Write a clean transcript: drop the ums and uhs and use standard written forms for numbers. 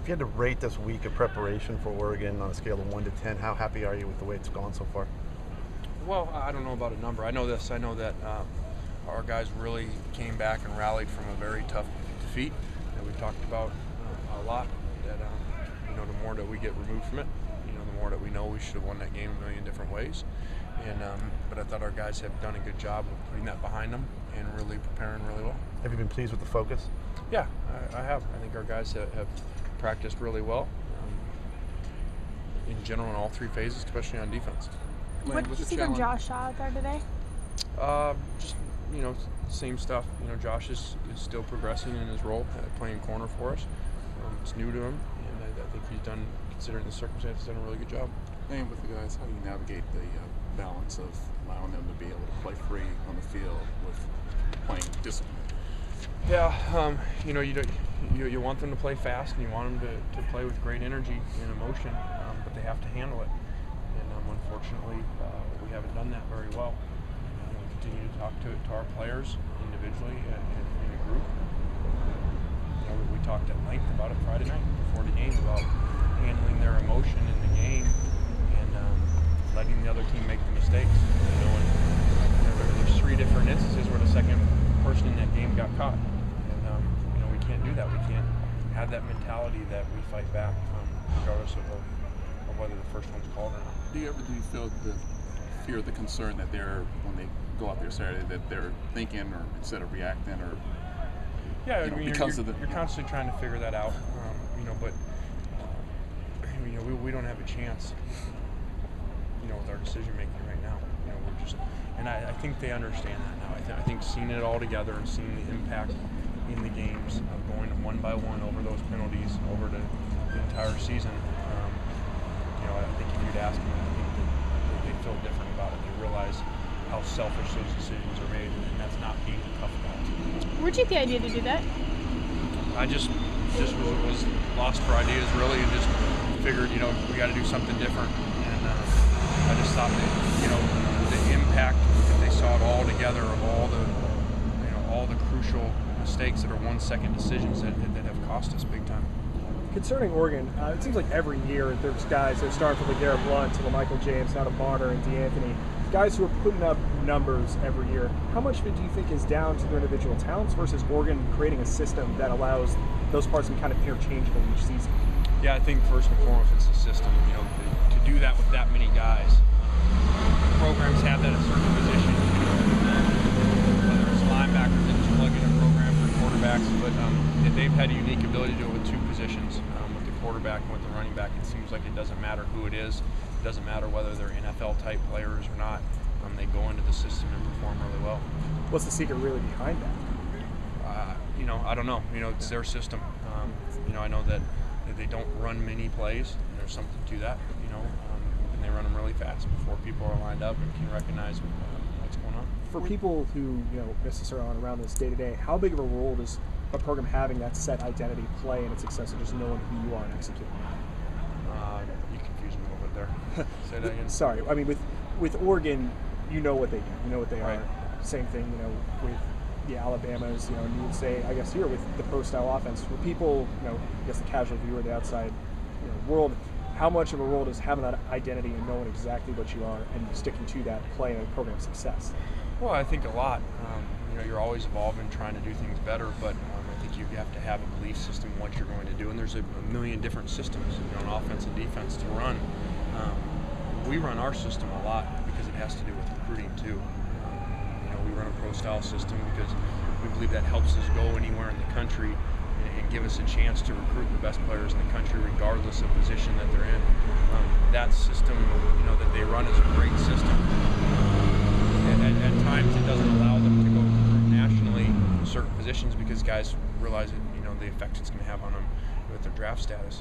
If you had to rate this week of preparation for Oregon on a scale of 1 to 10, how happy are you with the way it's gone so far? Well, I don't know about a number. I know this. I know that our guys really came back and rallied from a very tough defeat that we talked about a lot. That the more that we get removed from it, the more that we know we should have won that game a million different ways. And but I thought our guys have done a good job of putting that behind them and really preparing really well. Have you been pleased with the focus? Yeah, I have. I think our guys have practiced really well in general in all three phases, especially on defense. What did you see from Josh Shaw out there today? Just same stuff. Josh is still progressing in his role, playing corner for us. It's new to him, and I think he's done, considering the circumstances, done a really good job. And with the guys, how do you navigate the balance of allowing them to be able to play free on the field with playing discipline? Yeah, you want them to play fast, and you want them to play with great energy and emotion, but they have to handle it. And unfortunately, we haven't done that very well. We continue to talk to our players individually and in a group. We talked at length about it Friday night before the game about handling their emotion in the game and letting the other team make the mistakes. There's three different instances where the second person in that game got caught, and we can't do that. We can't have that mentality that we fight back, regardless of whether the first one's called or not. Do you feel the fear, the concern that when they go out there Saturday, that they're thinking or instead of reacting, or because you're constantly trying to figure that out, but we don't have a chance, with our decision making right now. We're just, and I think they understand that now. I think seeing it all together and seeing the impact in the games of going one by one over those penalties over the entire season. I think if you'd ask them, I think that they feel different about it. They realize how selfish those decisions are made, and that's not being tough about it. Where'd you get the idea to do that? I just was lost for ideas, really, and just figured, we got to do something different. And I just thought that, the impact that they saw it all together of all the crucial mistakes that are 1-second decisions that have cost us big time. Concerning Oregon, it seems like every year there's guys that start from LeGarrette Blount to Michael James, now to Marner and DeAnthony, guys who are putting up numbers every year. How much of it do you think is down to their individual talents versus Oregon creating a system that allows those parts to be kind of interchangeable each season? Yeah, I think first and foremost it's the system. To do that with that many guys. Programs have that at certain positions. Whether it's linebackers that just plug in a program for quarterbacks, but they've had a unique ability to do it with two positions, with the quarterback and with the running back. It seems like it doesn't matter who it is. It doesn't matter whether they're NFL-type players or not. They go into the system and perform really well. What's the secret really behind that? I don't know. It's their system. I know that they don't run many plays, and there's something to that. And they run them really fast before people are lined up and can recognize what's going on. For people who necessarily aren't around this day to day, how big of a role does a program having that set identity play in its success of just knowing who you are and executing? You confused me a little bit there. Say that again. Sorry. I mean, with Oregon, you know what they do. You know what they right. are. Same thing, with the Alabamas, and you would say, I guess here with the pro-style offense, for people, I guess the casual viewer, the outside, world, how much of a role does having that identity and knowing exactly what you are and sticking to that play in a program success? Well, I think a lot. You're always evolving, trying to do things better, but I think you have to have a belief system in what you're going to do, and there's a million different systems, on offense and defense to run. We run our system a lot because it has to do with recruiting too. We run a pro-style system because we believe that helps us go anywhere in the country and give us a chance to recruit the best players in the country regardless of position that they're in. That system, that they run is a great system. At times it doesn't allow them to go nationally in certain positions because guys realize that, the effect it's going to have on them with their draft status.